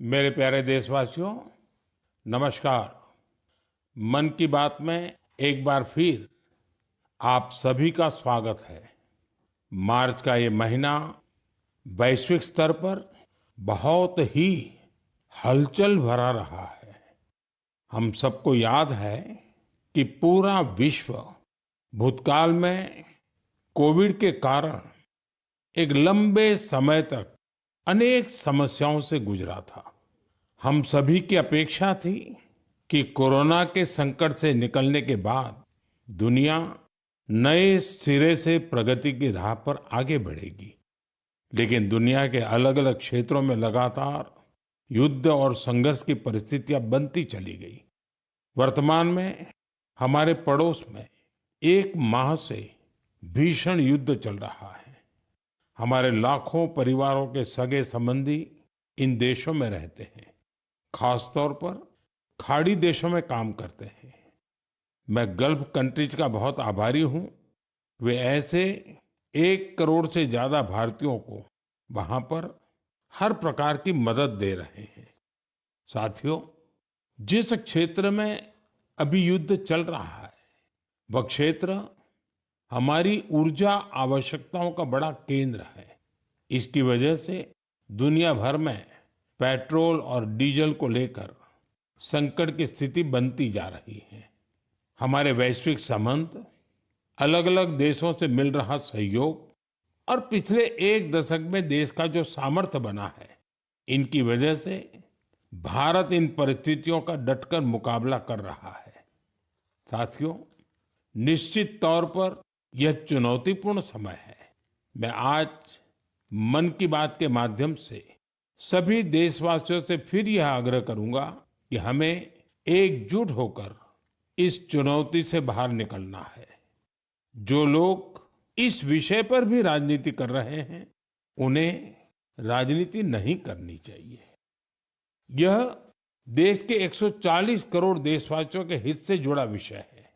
मेरे प्यारे देशवासियों, नमस्कार। मन की बात में एक बार फिर आप सभी का स्वागत है। मार्च का ये महीना वैश्विक स्तर पर बहुत ही हलचल भरा रहा है। हम सबको याद है कि पूरा विश्व भूतकाल में कोविड के कारण एक लंबे समय तक अनेक समस्याओं से गुजरा था। हम सभी की अपेक्षा थी कि कोरोना के संकट से निकलने के बाद दुनिया नए सिरे से प्रगति की राह पर आगे बढ़ेगी। लेकिन दुनिया के अलग अलग क्षेत्रों में लगातार युद्ध और संघर्ष की परिस्थितियां बनती चली गई। वर्तमान में हमारे पड़ोस में एक माह से भीषण युद्ध चल रहा है। हमारे लाखों परिवारों के सगे संबंधी इन देशों में रहते हैं, खासतौर पर खाड़ी देशों में काम करते हैं। मैं गल्फ कंट्रीज का बहुत आभारी हूं। वे ऐसे 1 करोड़ से ज्यादा भारतीयों को वहां पर हर प्रकार की मदद दे रहे हैं। साथियों, जिस क्षेत्र में अभी युद्ध चल रहा है, वह क्षेत्र हमारी ऊर्जा आवश्यकताओं का बड़ा केंद्र है। इसकी वजह से दुनिया भर में पेट्रोल और डीजल को लेकर संकट की स्थिति बनती जा रही है। हमारे वैश्विक संबंध, अलग अलग देशों से मिल रहा सहयोग और पिछले 1 दशक में देश का जो सामर्थ्य बना है, इनकी वजह से भारत इन परिस्थितियों का डटकर मुकाबला कर रहा है। साथियों, निश्चित तौर पर यह चुनौतीपूर्ण समय है। मैं आज मन की बात के माध्यम से सभी देशवासियों से फिर यह आग्रह करूंगा कि हमें एकजुट होकर इस चुनौती से बाहर निकलना है। जो लोग इस विषय पर भी राजनीति कर रहे हैं, उन्हें राजनीति नहीं करनी चाहिए। यह देश के 140 करोड़ देशवासियों के हित से जुड़ा विषय है।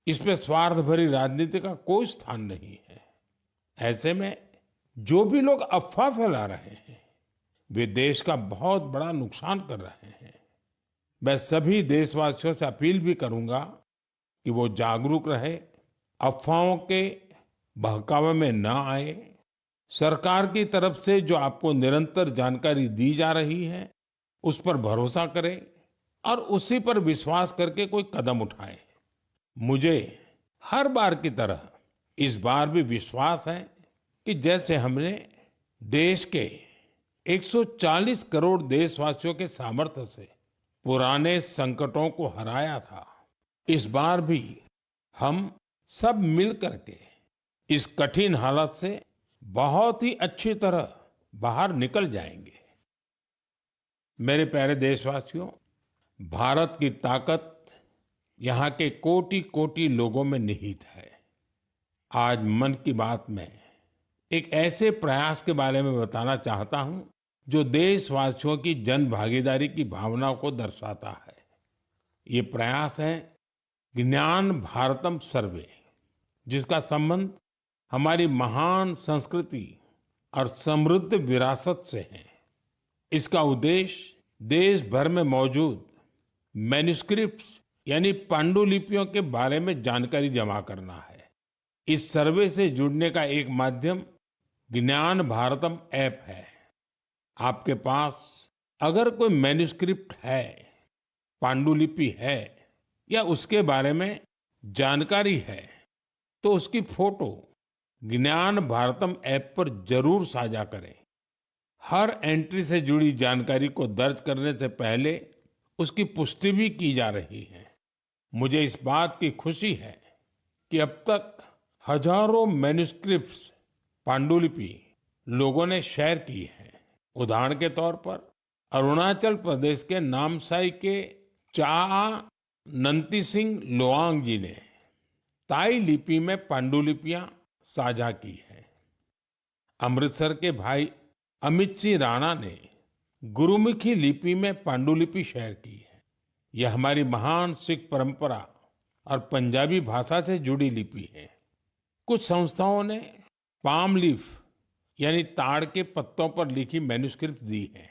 इसमें स्वार्थ भरी राजनीति का कोई स्थान नहीं है। ऐसे में जो भी लोग अफवाह फैला रहे हैं, वे देश का बहुत बड़ा नुकसान कर रहे हैं। मैं सभी देशवासियों से अपील भी करूंगा कि वो जागरूक रहे, अफवाहों के बहकावे में न आए। सरकार की तरफ से जो आपको निरंतर जानकारी दी जा रही है, उस पर भरोसा करें और उसी पर विश्वास करके कोई कदम उठाएं। मुझे हर बार की तरह इस बार भी विश्वास है कि जैसे हमने देश के 140 करोड़ देशवासियों के सामर्थ्य से पुराने संकटों को हराया था, इस बार भी हम सब मिल करके इस कठिन हालत से बहुत ही अच्छी तरह बाहर निकल जाएंगे। मेरे प्यारे देशवासियों, भारत की ताकत यहाँ के कोटि कोटि लोगों में निहित है। आज मन की बात में एक ऐसे प्रयास के बारे में बताना चाहता हूं जो देशवासियों की जन भागीदारी की भावना को दर्शाता है। ये प्रयास है ज्ञान भारतम सर्वे, जिसका संबंध हमारी महान संस्कृति और समृद्ध विरासत से है। इसका उद्देश्य देश भर में मौजूद मैन्युस्क्रिप्ट्स यानी पांडुलिपियों के बारे में जानकारी जमा करना है। इस सर्वे से जुड़ने का एक माध्यम ज्ञान भारतम ऐप है। आपके पास अगर कोई मैन्युस्क्रिप्ट है, पांडुलिपि है या उसके बारे में जानकारी है, तो उसकी फोटो ज्ञान भारतम ऐप पर जरूर साझा करें। हर एंट्री से जुड़ी जानकारी को दर्ज करने से पहले उसकी पुष्टि भी की जा रही है। मुझे इस बात की खुशी है कि अब तक हजारों मैन्युस्क्रिप्ट्स, पांडुलिपि लोगों ने शेयर की है। उदाहरण के तौर पर अरुणाचल प्रदेश के नामसाई के चा नंती सिंह लोआंग जी ने ताई लिपि में पांडुलिपियां साझा की है। अमृतसर के भाई अमित सिंह राणा ने गुरुमुखी लिपि में पांडुलिपि शेयर की है। यह हमारी महान सिख परंपरा और पंजाबी भाषा से जुड़ी लिपि है। कुछ संस्थाओं ने पाम लीफ यानी ताड़ के पत्तों पर लिखी मैन्युस्क्रिप्ट दी है।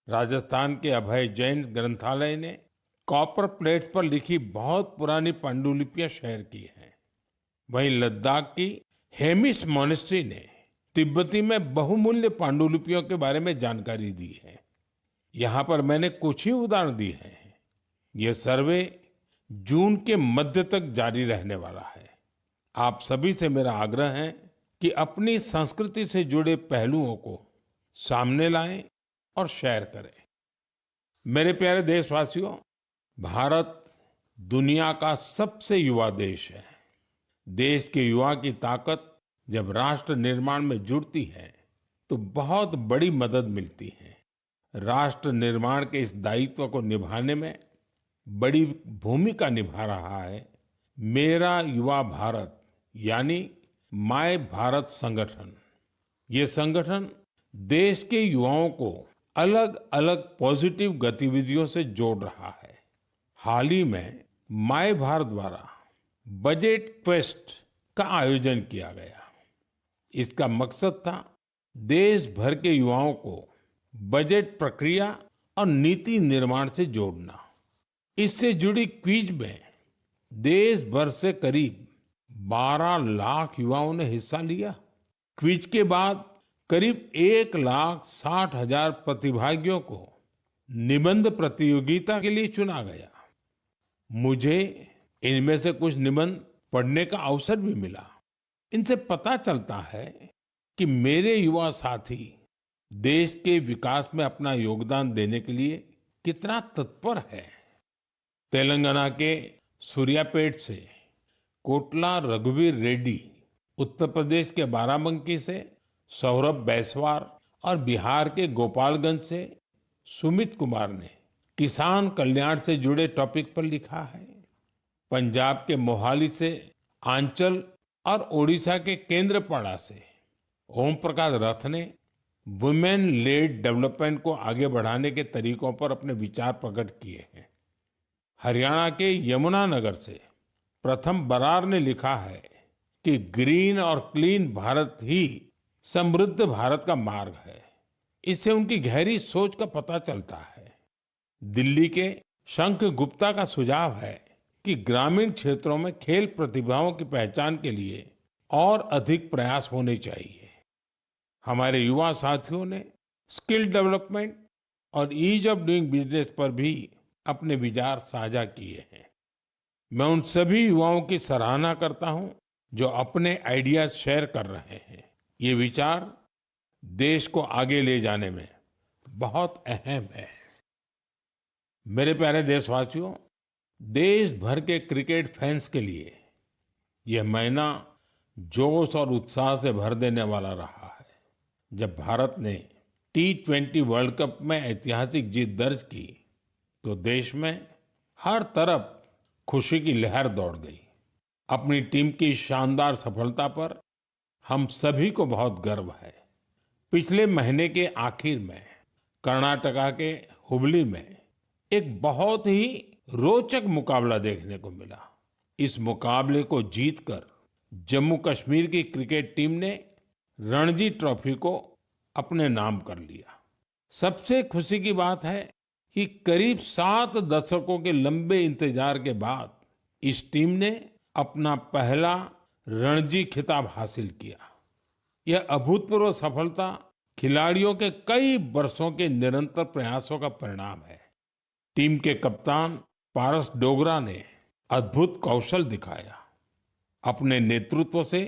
राजस्थान के अभय जैन ग्रंथालय ने कॉपर प्लेट्स पर लिखी बहुत पुरानी पांडुलिपियां शेयर की हैं। वहीं लद्दाख की हेमिस मॉनेस्ट्री ने तिब्बती में बहुमूल्य पांडुलिपियों के बारे में जानकारी दी है। यहाँ पर मैंने कुछ ही उदाहरण दिए हैं। ये सर्वे जून के मध्य तक जारी रहने वाला है। आप सभी से मेरा आग्रह है कि अपनी संस्कृति से जुड़े पहलुओं को सामने लाएं और शेयर करें। मेरे प्यारे देशवासियों, भारत दुनिया का सबसे युवा देश है। देश के युवा की ताकत जब राष्ट्र निर्माण में जुड़ती है तो बहुत बड़ी मदद मिलती है। राष्ट्र निर्माण के इस दायित्व को निभाने में बड़ी भूमिका निभा रहा है मेरा युवा भारत यानी माय भारत संगठन। ये संगठन देश के युवाओं को अलग अलग पॉजिटिव गतिविधियों से जोड़ रहा है। हाल ही में माय भारत द्वारा बजट क्वेस्ट का आयोजन किया गया। इसका मकसद था देश भर के युवाओं को बजट प्रक्रिया और नीति निर्माण से जोड़ना। इससे जुड़ी क्विज में देश भर से करीब 12 लाख युवाओं ने हिस्सा लिया। क्विज के बाद करीब 1,60,000 प्रतिभागियों को निबंध प्रतियोगिता के लिए चुना गया। मुझे इनमें से कुछ निबंध पढ़ने का अवसर भी मिला। इनसे पता चलता है कि मेरे युवा साथी देश के विकास में अपना योगदान देने के लिए कितना तत्पर है। तेलंगाना के सूर्यापेट से कोटला रघुवीर रेड्डी, उत्तर प्रदेश के बाराबंकी से सौरभ बैसवार और बिहार के गोपालगंज से सुमित कुमार ने किसान कल्याण से जुड़े टॉपिक पर लिखा है। पंजाब के मोहाली से आंचल और ओडिशा के केंद्रपाड़ा से ओम प्रकाश रथ ने वुमेन लेड डेवलपमेंट को आगे बढ़ाने के तरीकों पर अपने विचार प्रकट किए हैं। हरियाणा के यमुनानगर से प्रथम बरार ने लिखा है कि ग्रीन और क्लीन भारत ही समृद्ध भारत का मार्ग है। इससे उनकी गहरी सोच का पता चलता है। दिल्ली के शंख गुप्ता का सुझाव है कि ग्रामीण क्षेत्रों में खेल प्रतिभाओं की पहचान के लिए और अधिक प्रयास होने चाहिए। हमारे युवा साथियों ने स्किल डेवलपमेंट और ईज ऑफ डूइंग बिजनेस पर भी अपने विचार साझा किए हैं। मैं उन सभी युवाओं की सराहना करता हूं जो अपने आइडियाज शेयर कर रहे हैं। ये विचार देश को आगे ले जाने में बहुत अहम है। मेरे प्यारे देशवासियों, देश भर के क्रिकेट फैंस के लिए यह महीना जोश और उत्साह से भर देने वाला रहा है। जब भारत ने T20 वर्ल्ड कप में ऐतिहासिक जीत दर्ज की तो देश में हर तरफ खुशी की लहर दौड़ गई। अपनी टीम की शानदार सफलता पर हम सभी को बहुत गर्व है। पिछले महीने के आखिर में कर्नाटका के हुबली में एक बहुत ही रोचक मुकाबला देखने को मिला। इस मुकाबले को जीतकर जम्मू कश्मीर की क्रिकेट टीम ने रणजी ट्रॉफी को अपने नाम कर लिया। सबसे खुशी की बात है कि करीब 7 दशकों के लंबे इंतजार के बाद इस टीम ने अपना पहला रणजी खिताब हासिल किया। यह अभूतपूर्व सफलता खिलाड़ियों के कई वर्षों के निरंतर प्रयासों का परिणाम है। टीम के कप्तान पारस डोगरा ने अद्भुत कौशल दिखाया। अपने नेतृत्व से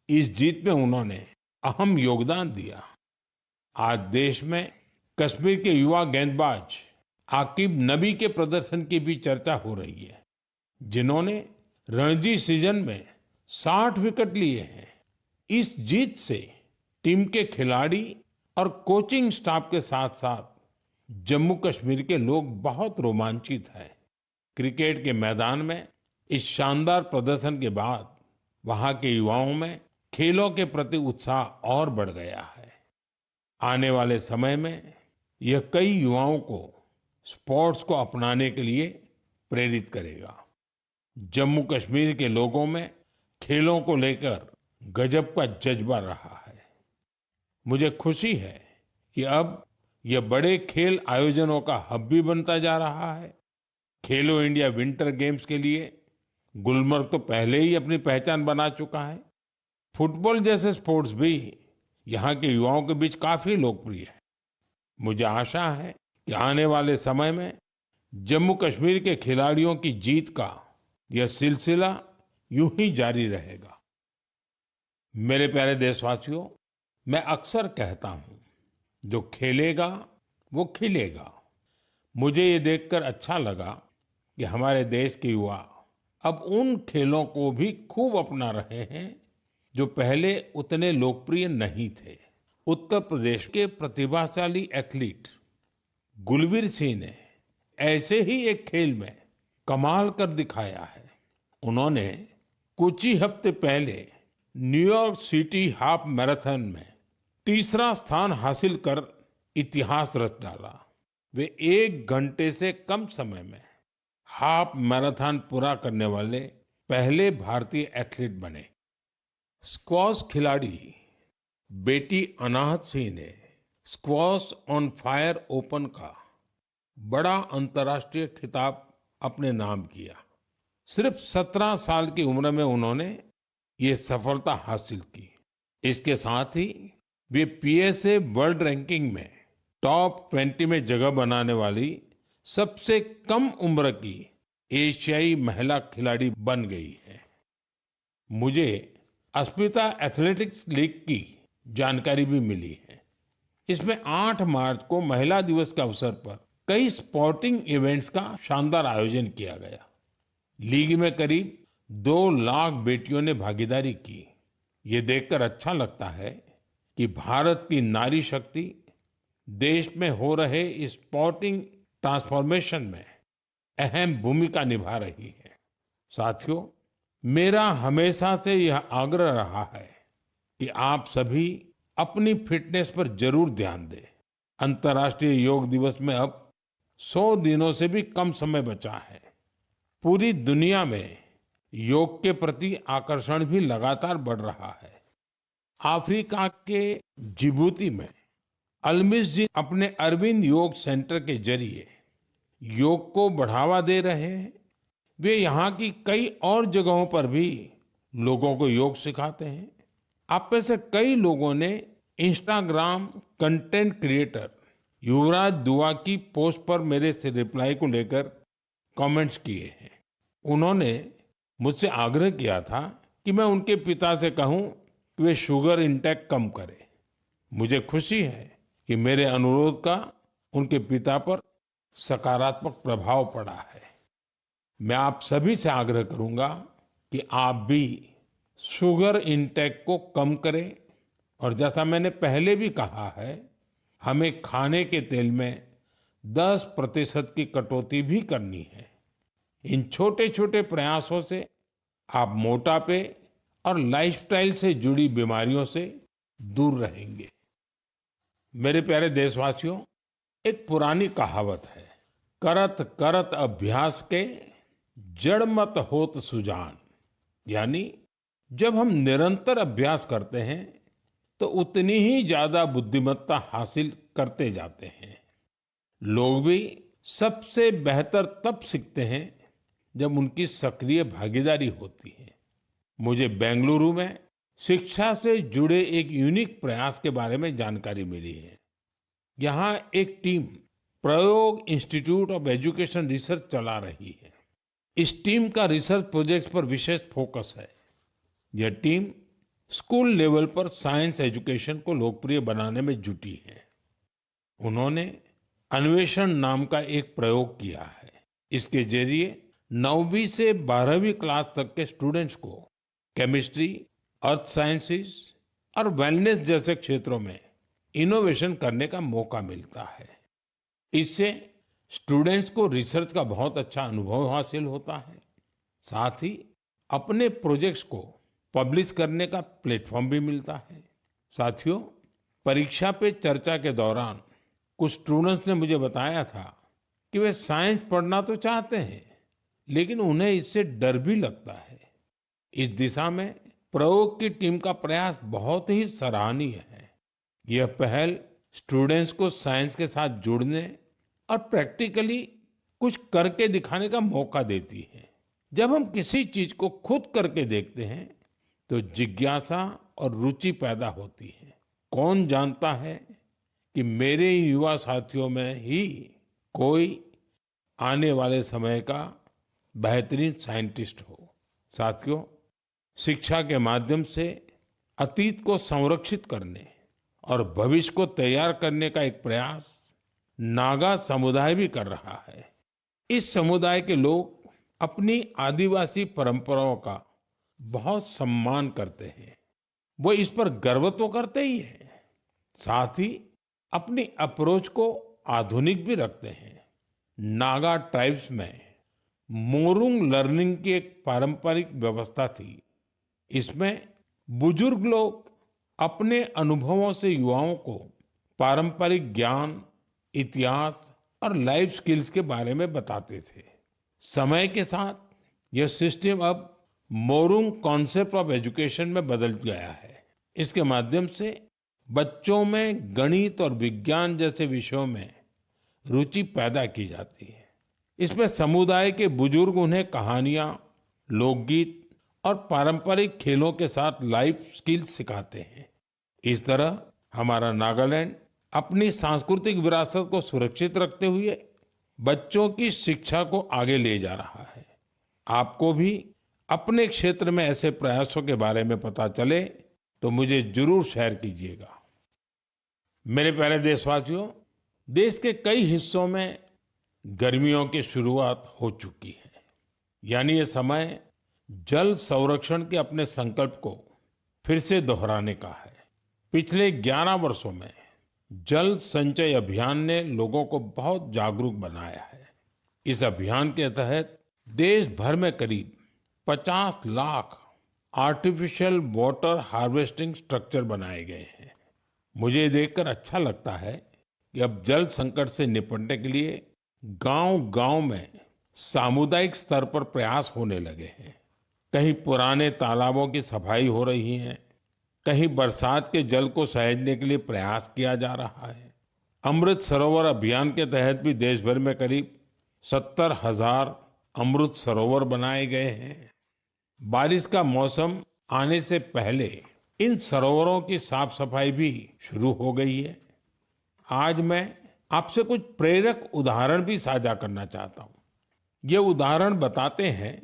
इस जीत में उन्होंने अहम योगदान दिया। आज देश में कश्मीर के युवा गेंदबाज आकिब नबी के प्रदर्शन की भी चर्चा हो रही है, जिन्होंने रणजी सीजन में 60 विकेट लिए हैं। इस जीत से टीम के खिलाड़ी और कोचिंग स्टाफ के साथ साथ जम्मू कश्मीर के लोग बहुत रोमांचित हैं। क्रिकेट के मैदान में इस शानदार प्रदर्शन के बाद वहां के युवाओं में खेलों के प्रति उत्साह और बढ़ गया है। आने वाले समय में यह कई युवाओं को स्पोर्ट्स को अपनाने के लिए प्रेरित करेगा। जम्मू कश्मीर के लोगों में खेलों को लेकर गजब का जज्बा रहा है। मुझे खुशी है कि अब यह बड़े खेल आयोजनों का हब भी बनता जा रहा है। खेलो इंडिया विंटर गेम्स के लिए गुलमर्ग तो पहले ही अपनी पहचान बना चुका है। फुटबॉल जैसे स्पोर्ट्स भी यहाँ के युवाओं के बीच काफी लोकप्रिय है। मुझे आशा है कि आने वाले समय में जम्मू कश्मीर के खिलाड़ियों की जीत का यह सिलसिला यूं ही जारी रहेगा। मेरे प्यारे देशवासियों, मैं अक्सर कहता हूं, जो खेलेगा वो खिलेगा। मुझे ये देखकर अच्छा लगा कि हमारे देश के युवा अब उन खेलों को भी खूब अपना रहे हैं जो पहले उतने लोकप्रिय नहीं थे। उत्तर प्रदेश के प्रतिभाशाली एथलीट गुलवीर सिंह ने ऐसे ही एक खेल में कमाल कर दिखाया है। उन्होंने कुछ ही हफ्ते पहले न्यूयॉर्क सिटी हाफ मैराथन में तीसरा स्थान हासिल कर इतिहास रच डाला। वे 1 घंटे से कम समय में हाफ मैराथन पूरा करने वाले पहले भारतीय एथलीट बने। स्क्वॉश खिलाड़ी बेटी अनाहत सिंह ने स्क्वॉश ऑन फायर ओपन का बड़ा अंतर्राष्ट्रीय खिताब अपने नाम किया। सिर्फ 17 साल की उम्र में उन्होंने ये सफलता हासिल की। इसके साथ ही वे पीएसए वर्ल्ड रैंकिंग में टॉप 20 में जगह बनाने वाली सबसे कम उम्र की एशियाई महिला खिलाड़ी बन गई है। मुझे अस्मिता एथलेटिक्स लीग की जानकारी भी मिली है। इसमें 8 मार्च को महिला दिवस के अवसर पर कई स्पोर्टिंग इवेंट्स का शानदार आयोजन किया गया। लीग में करीब 2 लाख बेटियों ने भागीदारी की। ये देखकर अच्छा लगता है कि भारत की नारी शक्ति देश में हो रहे इस स्पोर्टिंग ट्रांसफॉर्मेशन में अहम भूमिका निभा रही है। साथियों, मेरा हमेशा से यह आग्रह रहा है कि आप सभी अपनी फिटनेस पर जरूर ध्यान दें। अंतर्राष्ट्रीय योग दिवस में अब 100 दिनों से भी कम समय बचा है। पूरी दुनिया में योग के प्रति आकर्षण भी लगातार बढ़ रहा है। अफ्रीका के जिबूती में अलमिस जी अपने अरविंद योग सेंटर के जरिए योग को बढ़ावा दे रहे हैं। वे यहाँ की कई और जगहों पर भी लोगों को योग सिखाते हैं। आप में से कई लोगों ने इंस्टाग्राम कंटेंट क्रिएटर युवराज दुआ की पोस्ट पर मेरे से रिप्लाई को लेकर कमेंट्स किए हैं। उन्होंने मुझसे आग्रह किया था कि मैं उनके पिता से कहूं कि वे शुगर इंटेक कम करें। मुझे खुशी है कि मेरे अनुरोध का उनके पिता पर सकारात्मक प्रभाव पड़ा है। मैं आप सभी से आग्रह करूंगा कि आप भी शुगर इंटेक को कम करें और जैसा मैंने पहले भी कहा है, हमें खाने के तेल में 10% की कटौती भी करनी है। इन छोटे छोटे प्रयासों से आप मोटापे और लाइफस्टाइल से जुड़ी बीमारियों से दूर रहेंगे। मेरे प्यारे देशवासियों, एक पुरानी कहावत है, करत करत अभ्यास के जड़ मत होत सुजान। यानी जब हम निरंतर अभ्यास करते हैं तो उतनी ही ज्यादा बुद्धिमत्ता हासिल करते जाते हैं। लोग भी सबसे बेहतर तब सीखते हैं जब उनकी सक्रिय भागीदारी होती है। मुझे बेंगलुरु में शिक्षा से जुड़े एक यूनिक प्रयास के बारे में जानकारी मिली है। यहाँ एक टीम प्रयोग इंस्टीट्यूट ऑफ एजुकेशन रिसर्च चला रही है। इस टीम का रिसर्च प्रोजेक्ट पर विशेष फोकस है। यह टीम स्कूल लेवल पर साइंस एजुकेशन को लोकप्रिय बनाने में जुटी है। उन्होंने अन्वेषण नाम का एक प्रयोग किया है। इसके जरिए 9वीं से 12वीं क्लास तक के स्टूडेंट्स को केमिस्ट्री, अर्थ साइंसेस और वेलनेस जैसे क्षेत्रों में इनोवेशन करने का मौका मिलता है। इससे स्टूडेंट्स को रिसर्च का बहुत अच्छा अनुभव हासिल होता है। साथ ही अपने प्रोजेक्ट्स को पब्लिश करने का प्लेटफॉर्म भी मिलता है। साथियों, परीक्षा पे चर्चा के दौरान कुछ स्टूडेंट्स ने मुझे बताया था कि वे साइंस पढ़ना तो चाहते हैं, लेकिन उन्हें इससे डर भी लगता है। इस दिशा में प्रयोग की टीम का प्रयास बहुत ही सराहनीय है। यह पहल स्टूडेंट्स को साइंस के साथ जुड़ने और प्रैक्टिकली कुछ करके दिखाने का मौका देती है। जब हम किसी चीज को खुद करके देखते हैं तो जिज्ञासा और रुचि पैदा होती है। कौन जानता है कि मेरे युवा साथियों में ही कोई आने वाले समय का बेहतरीन साइंटिस्ट हो। साथियों, शिक्षा के माध्यम से अतीत को संरक्षित करने और भविष्य को तैयार करने का एक प्रयास नागा समुदाय भी कर रहा है। इस समुदाय के लोग अपनी आदिवासी परंपराओं का बहुत सम्मान करते हैं। वो इस पर गर्व तो करते ही हैं, साथ ही अपनी अप्रोच को आधुनिक भी रखते हैं। नागा ट्राइब्स में मोरुंग लर्निंग की एक पारंपरिक व्यवस्था थी। इसमें बुजुर्ग लोग अपने अनुभवों से युवाओं को पारंपरिक ज्ञान, इतिहास और लाइफ स्किल्स के बारे में बताते थे। समय के साथ यह सिस्टम अब मोरुंग कॉन्सेप्ट ऑफ एजुकेशन में बदल गया है। इसके माध्यम से बच्चों में गणित और विज्ञान जैसे विषयों में रुचि पैदा की जाती है। इसमें समुदाय के बुजुर्ग उन्हें कहानियां, लोकगीत और पारंपरिक खेलों के साथ लाइफ स्किल्स सिखाते हैं। इस तरह हमारा नागालैंड अपनी सांस्कृतिक विरासत को सुरक्षित रखते हुए बच्चों की शिक्षा को आगे ले जा रहा है। आपको भी अपने क्षेत्र में ऐसे प्रयासों के बारे में पता चले तो मुझे जरूर शेयर कीजिएगा। मेरे प्यारे देशवासियों, देश के कई हिस्सों में गर्मियों की शुरुआत हो चुकी है। यानी ये समय जल संरक्षण के अपने संकल्प को फिर से दोहराने का है। पिछले 11 वर्षों में जल संचय अभियान ने लोगों को बहुत जागरूक बनाया है। इस अभियान के तहत देश भर में करीब 50 lakh artificial water harvesting structure बनाए गए हैं। मुझे ये देखकर अच्छा लगता है कि अब जल संकट से निपटने के लिए गांव-गांव में सामुदायिक स्तर पर प्रयास होने लगे हैं। कहीं पुराने तालाबों की सफाई हो रही है, कहीं बरसात के जल को सहेजने के लिए प्रयास किया जा रहा है। अमृत सरोवर अभियान के तहत भी देश भर में करीब 70,000 अमृत सरोवर बनाए गए हैं। बारिश का मौसम आने से पहले इन सरोवरों की साफ सफाई भी शुरू हो गई है। आज मैं आपसे कुछ प्रेरक उदाहरण भी साझा करना चाहता हूँ। ये उदाहरण बताते हैं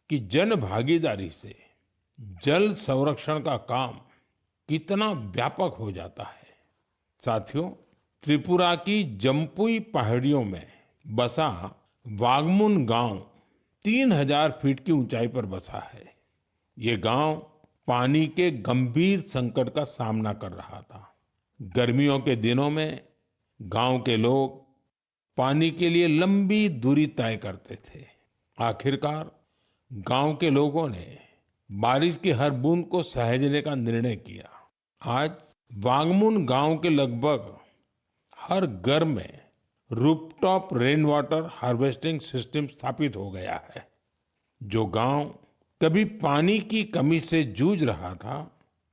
कि जन भागीदारी से जल संरक्षण का काम कितना व्यापक हो जाता है। साथियों, त्रिपुरा की जम्पुई पहाड़ियों में बसा वागमुन गांव 3000 फीट की ऊंचाई पर बसा है। ये गांव पानी के गंभीर संकट का सामना कर रहा था। गर्मियों के दिनों में गांव के लोग पानी के लिए लंबी दूरी तय करते थे। आखिरकार गांव के लोगों ने बारिश की हर बूंद को सहेजने का निर्णय किया। आज वांगमुन गांव के लगभग हर घर में rooftop rain water harvesting system स्थापित हो गया है। जो गांव कभी पानी की कमी से जूझ रहा था,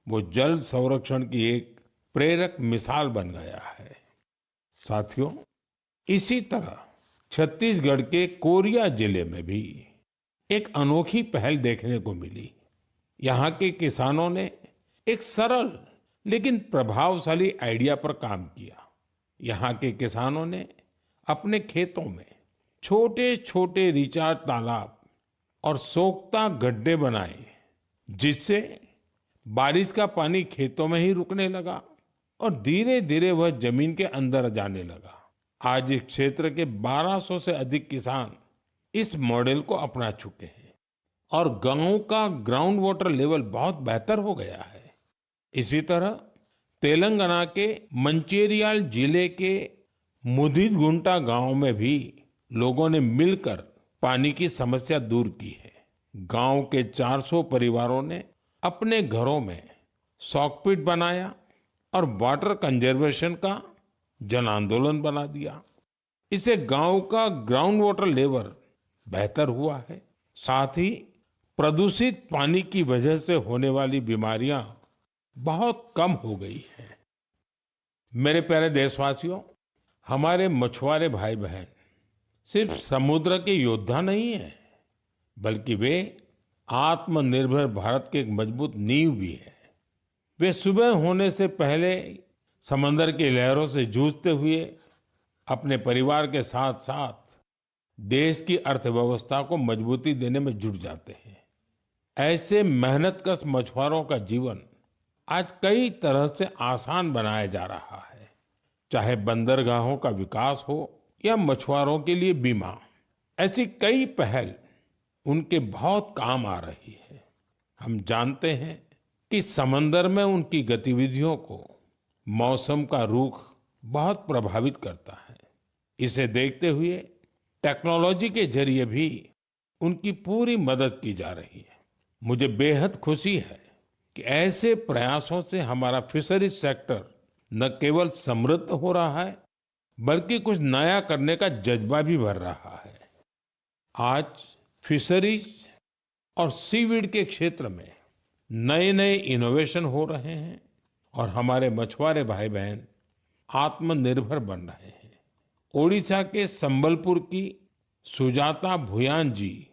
वो जल संरक्षण की एक प्रेरक मिसाल बन गया है। साथियों, इसी तरह छत्तीसगढ़ के कोरिया जिले में भी एक अनोखी पहल देखने को मिली। यहाँ के किसानों ने एक सरल लेकिन प्रभावशाली आइडिया पर काम किया। यहाँ के किसानों ने अपने खेतों में छोटे छोटे रिचार्ज तालाब और सोख्ता गड्ढे बनाए, जिससे बारिश का पानी खेतों में ही रुकने लगा और धीरे धीरे वह जमीन के अंदर जाने लगा। आज इस क्षेत्र के 1200 से अधिक किसान इस मॉडल को अपना चुके हैं और गांव का ग्राउंड वाटर लेवल बहुत बेहतर हो गया है। इसी तरह तेलंगाना के मंचेरियाल जिले के मुदितगुंटा गांव में भी लोगों ने मिलकर पानी की समस्या दूर की है। गांव के 400 परिवारों ने अपने घरों में सॉकपिट बनाया और वाटर कंजर्वेशन का जन आंदोलन बना दिया। इससे गांव का ग्राउंड वाटर लेवल बेहतर हुआ है। साथ ही प्रदूषित पानी की वजह से होने वाली बीमारियां बहुत कम हो गई हैं। मेरे प्यारे देशवासियों, हमारे मछुआरे भाई बहन सिर्फ समुद्र के योद्धा नहीं है, बल्कि वे आत्मनिर्भर भारत के एक मजबूत नींव भी है। वे सुबह होने से पहले समंदर की लहरों से जूझते हुए अपने परिवार के साथ साथ देश की अर्थव्यवस्था को मजबूती देने में जुट जाते हैं। ऐसे मेहनतकश मछुआरों का जीवन आज कई तरह से आसान बनाया जा रहा है, चाहे बंदरगाहों का विकास हो या मछुआरों के लिए बीमा। ऐसी कई पहल उनके बहुत काम आ रही है। हम जानते हैं कि समंदर में उनकी गतिविधियों को मौसम का रुख बहुत प्रभावित करता है। इसे देखते हुए टेक्नोलॉजी के जरिए भी उनकी पूरी मदद की जा रही है। मुझे बेहद खुशी है कि ऐसे प्रयासों से हमारा फिशरीज सेक्टर न केवल समृद्ध हो रहा है, बल्कि कुछ नया करने का जज्बा भी भर रहा है। आज फिशरीज और सीवीड के क्षेत्र में नए नए इनोवेशन हो रहे हैं और हमारे मछुआरे भाई बहन आत्मनिर्भर बन रहे हैं। ओडिशा के संबलपुर की सुजाता भुयान जी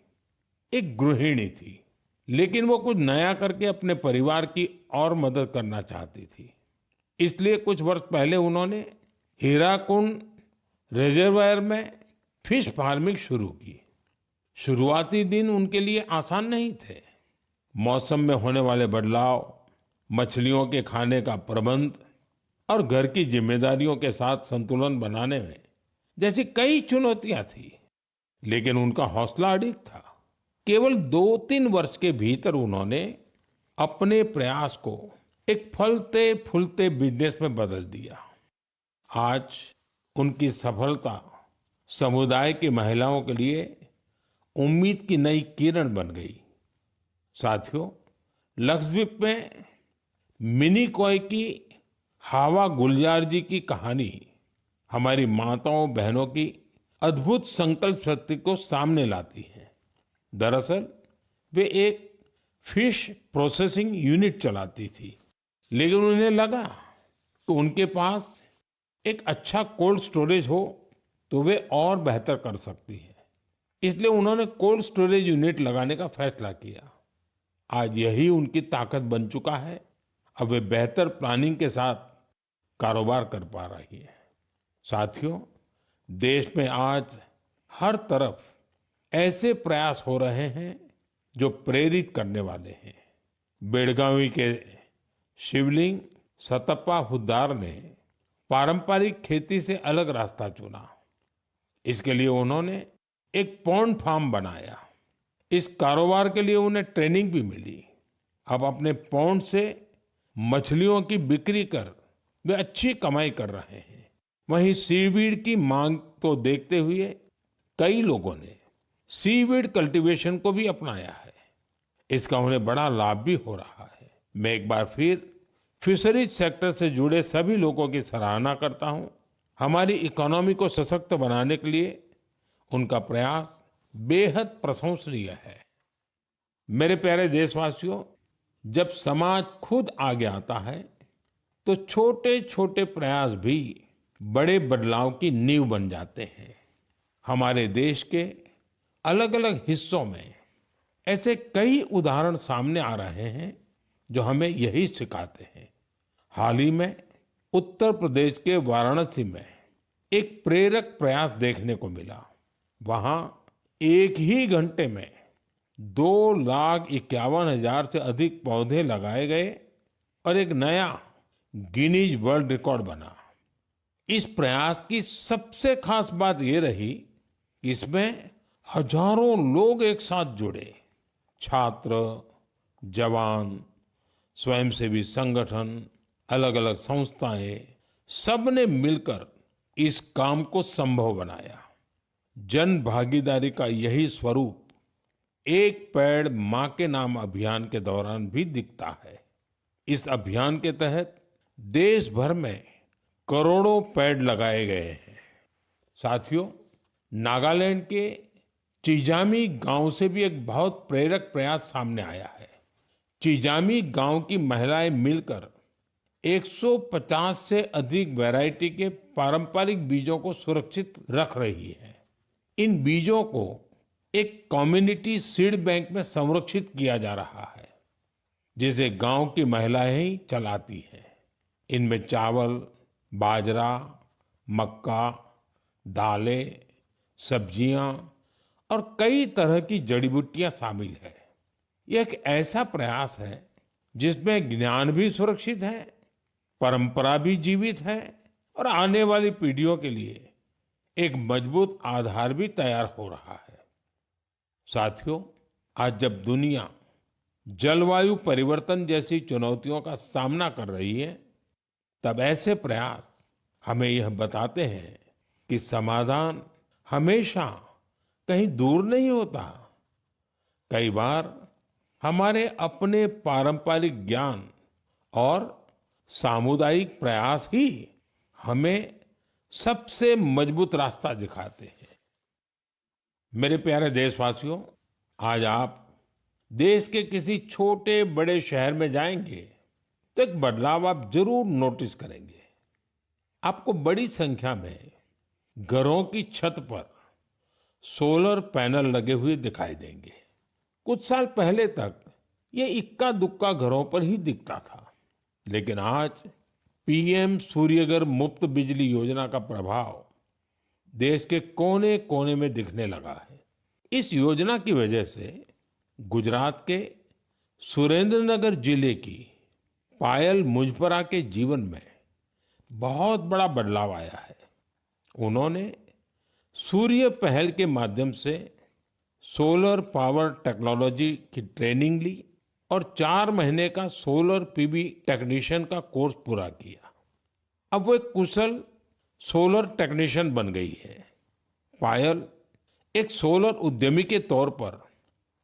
एक गृहिणी थी, लेकिन वो कुछ नया करके अपने परिवार की और मदद करना चाहती थी। इसलिए कुछ वर्ष पहले उन्होंने हीराकुंड रिजर्वायर में फिश फार्मिंग शुरू की। शुरुआती दिन उनके लिए आसान नहीं थे। मौसम में होने वाले बदलाव, मछलियों के खाने का प्रबंध और घर की जिम्मेदारियों के साथ संतुलन बनाने में जैसी कई चुनौतियां थी, लेकिन उनका हौसला अडिग था। केवल 2-3 वर्ष के भीतर उन्होंने अपने प्रयास को एक फलते फूलते बिजनेस में बदल दिया। आज उनकी सफलता समुदाय की महिलाओं के लिए उम्मीद की नई किरण बन गई। साथियों, लक्षद्वीप में मिनिकॉय की हावा गुलजार जी की कहानी हमारी माताओं बहनों की अद्भुत संकल्प शक्ति को सामने लाती है। दरअसल वे एक फिश प्रोसेसिंग यूनिट चलाती थी, लेकिन उन्हें लगा कि उनके पास एक अच्छा कोल्ड स्टोरेज हो तो वे और बेहतर कर सकती है। इसलिए उन्होंने कोल्ड स्टोरेज यूनिट लगाने का फैसला किया। आज यही उनकी ताकत बन चुका है। अब वे बेहतर प्लानिंग के साथ कारोबार कर पा रही है। साथियों, देश में आज हर तरफ ऐसे प्रयास हो रहे हैं जो प्रेरित करने वाले हैं। बेलगावी के शिवलिंग सतप्पा हुद्दार ने पारंपरिक खेती से अलग रास्ता चुना। इसके लिए उन्होंने एक पॉन्ड फार्म बनाया। इस कारोबार के लिए उन्हें ट्रेनिंग भी मिली। अब अपने पॉन्ड से मछलियों की बिक्री कर वे अच्छी कमाई कर रहे हैं। वहीं सीवीड की मांग को देखते हुए कई लोगों ने सीवीड कल्टीवेशन को भी अपनाया है। इसका उन्हें बड़ा लाभ भी हो रहा है। मैं एक बार फिर फिशरीज सेक्टर से जुड़े सभी लोगों की सराहना करता हूं। हमारी इकोनॉमी को सशक्त बनाने के लिए उनका प्रयास बेहद प्रशंसनीय है। मेरे प्यारे देशवासियों, जब समाज खुद आगे आता है तो छोटे छोटे प्रयास भी बड़े बदलाव की नींव बन जाते हैं। हमारे देश के अलग अलग हिस्सों में ऐसे कई उदाहरण सामने आ रहे हैं जो हमें यही सिखाते हैं। हाल ही में उत्तर प्रदेश के वाराणसी में एक प्रेरक प्रयास देखने को मिला। वहां एक ही घंटे में 2,51,000 से अधिक पौधे लगाए गए और एक नया गिनीज वर्ल्ड रिकॉर्ड बना। इस प्रयास की सबसे खास बात ये रही कि इसमें हजारों लोग एक साथ जुड़े। छात्र, जवान, स्वयंसेवी संगठन, अलग अलग संस्थाएं, सबने मिलकर इस काम को संभव बनाया। जन भागीदारी का यही स्वरूप एक पेड़ मां के नाम अभियान के दौरान भी दिखता है। इस अभियान के तहत देश भर में करोड़ों पेड़ लगाए गए हैं। साथियों, नागालैंड के चिजामी गांव से भी एक बहुत प्रेरक प्रयास सामने आया है। चिजामी गांव की महिलाएं मिलकर 150 से अधिक वैरायटी के पारंपरिक बीजों को सुरक्षित रख रही है। इन बीजों को एक कम्युनिटी सीड बैंक में संरक्षित किया जा रहा है, जिसे गांव की महिलाएं ही चलाती हैं। इनमें चावल, बाजरा, मक्का, दालें, सब्जियां और कई तरह की जड़ी बूटियां शामिल है। यह एक ऐसा प्रयास है जिसमें ज्ञान भी सुरक्षित है, परंपरा भी जीवित है और आने वाली पीढ़ियों के लिए एक मजबूत आधार भी तैयार हो रहा है। साथियों, आज जब दुनिया जलवायु परिवर्तन जैसी चुनौतियों का सामना कर रही है, तब ऐसे प्रयास हमें यह बताते हैं कि समाधान हमेशा कहीं दूर नहीं होता। कई बार हमारे अपने पारंपरिक ज्ञान और सामुदायिक प्रयास ही हमें सबसे मजबूत रास्ता दिखाते हैं। मेरे प्यारे देशवासियों, आज आप देश के किसी छोटे बड़े शहर में जाएंगे तो एक बदलाव आप जरूर नोटिस करेंगे। आपको बड़ी संख्या में घरों की छत पर सोलर पैनल लगे हुए दिखाई देंगे। कुछ साल पहले तक ये इक्का दुक्का घरों पर ही दिखता था, लेकिन आज पीएम सूर्यघर मुफ्त बिजली योजना का प्रभाव देश के कोने कोने में दिखने लगा है। इस योजना की वजह से गुजरात के सुरेंद्रनगर जिले की पायल मुजपरा के जीवन में बहुत बड़ा बदलाव आया है। उन्होंने सूर्य पहल के माध्यम से सोलर पावर टेक्नोलॉजी की ट्रेनिंग ली और 4 महीने का सोलर पीवी टेक्नीशियन का कोर्स पूरा किया। अब वो एक कुशल सोलर टेक्नीशियन बन गई है। पायल एक सोलर उद्यमी के तौर पर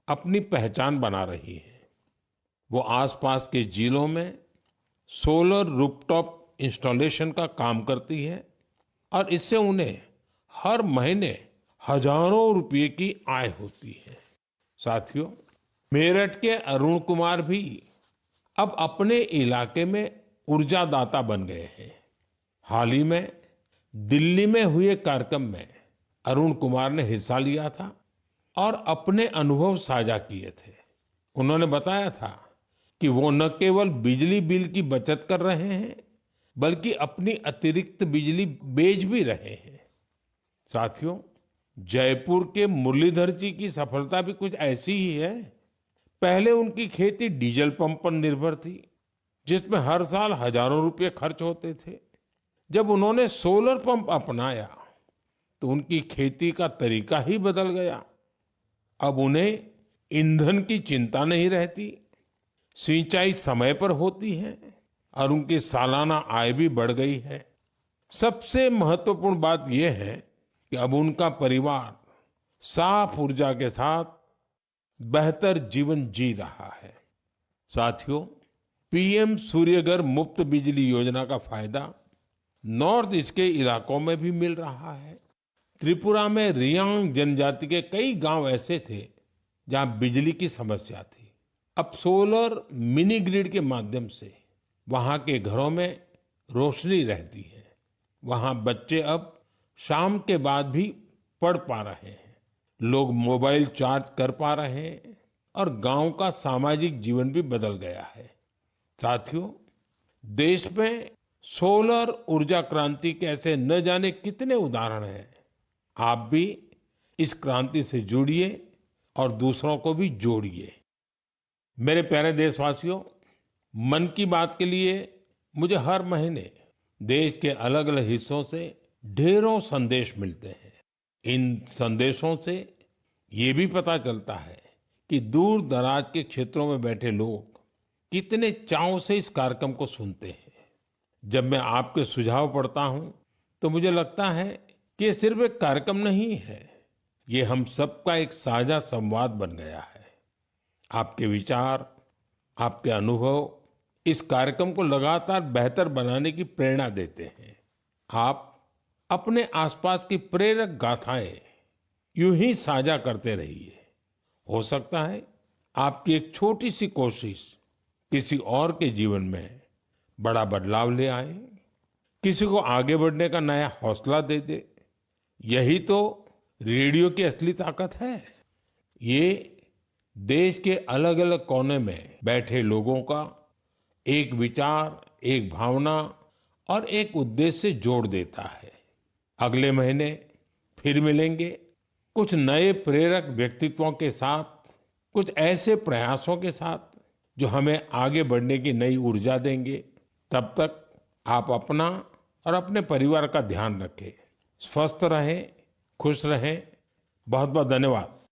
अपनी पहचान बना रही है। वो आसपास के जिलों में सोलर रूफटॉप इंस्टॉलेशन का काम करती है और इससे उन्हें हर महीने हजारों रुपए की आय होती है। साथियों, मेरठ के अरुण कुमार भी अब अपने इलाके में ऊर्जादाता बन गए हैं। हाल ही में दिल्ली में हुए कार्यक्रम में अरुण कुमार ने हिस्सा लिया था और अपने अनुभव साझा किए थे। उन्होंने बताया था कि वो न केवल बिजली बिल की बचत कर रहे हैं, बल्कि अपनी अतिरिक्त बिजली बेच भी रहे हैं। साथियों, जयपुर के मुरलीधर जी की सफलता भी कुछ ऐसी ही है। पहले उनकी खेती डीजल पंप पर निर्भर थी, जिसमें हर साल हजारों रुपए खर्च होते थे। जब उन्होंने सोलर पंप अपनाया तो उनकी खेती का तरीका ही बदल गया। अब उन्हें ईंधन की चिंता नहीं रहती, सिंचाई समय पर होती है और उनकी सालाना आय भी बढ़ गई है। सबसे महत्वपूर्ण बात यह है कि अब उनका परिवार साफ ऊर्जा के साथ बेहतर जीवन जी रहा है। साथियों, पीएम सूर्यघर मुफ्त बिजली योजना का फायदा नॉर्थ ईस्ट के इलाकों में भी मिल रहा है। त्रिपुरा में रियांग जनजाति के कई गांव ऐसे थे जहां बिजली की समस्या थी। अब सोलर मिनी ग्रिड के माध्यम से वहां के घरों में रोशनी रहती है। वहां बच्चे अब शाम के बाद भी पढ़ पा रहे हैं, लोग मोबाइल चार्ज कर पा रहे हैं और गांव का सामाजिक जीवन भी बदल गया है। साथियों, देश में सोलर ऊर्जा क्रांति के ऐसे न जाने कितने उदाहरण हैं। आप भी इस क्रांति से जुड़िए और दूसरों को भी जोड़िए। मेरे प्यारे देशवासियों, मन की बात के लिए मुझे हर महीने देश के अलग अलग हिस्सों से ढेरों संदेश मिलते हैं। इन संदेशों से ये भी पता चलता है कि दूर दराज के क्षेत्रों में बैठे लोग कितने चाव से इस कार्यक्रम को सुनते हैं। जब मैं आपके सुझाव पढ़ता हूं तो मुझे लगता है कि ये सिर्फ एक कार्यक्रम नहीं है, ये हम सबका एक साझा संवाद बन गया है। आपके विचार, आपके अनुभव इस कार्यक्रम को लगातार बेहतर बनाने की प्रेरणा देते हैं। आप अपने आसपास की प्रेरक गाथाएं यूं ही साझा करते रहिए। हो सकता है आपकी एक छोटी सी कोशिश किसी और के जीवन में बड़ा बदलाव ले आए, किसी को आगे बढ़ने का नया हौसला दे दे। यही तो रेडियो की असली ताकत है। ये देश के अलग अलग कोने में बैठे लोगों का एक विचार, एक भावना और एक उद्देश्य से जोड़ देता है। अगले महीने फिर मिलेंगे कुछ नए प्रेरक व्यक्तित्वों के साथ, कुछ ऐसे प्रयासों के साथ जो हमें आगे बढ़ने की नई ऊर्जा देंगे। तब तक आप अपना और अपने परिवार का ध्यान रखें, स्वस्थ रहें, खुश रहें। बहुत बहुत धन्यवाद।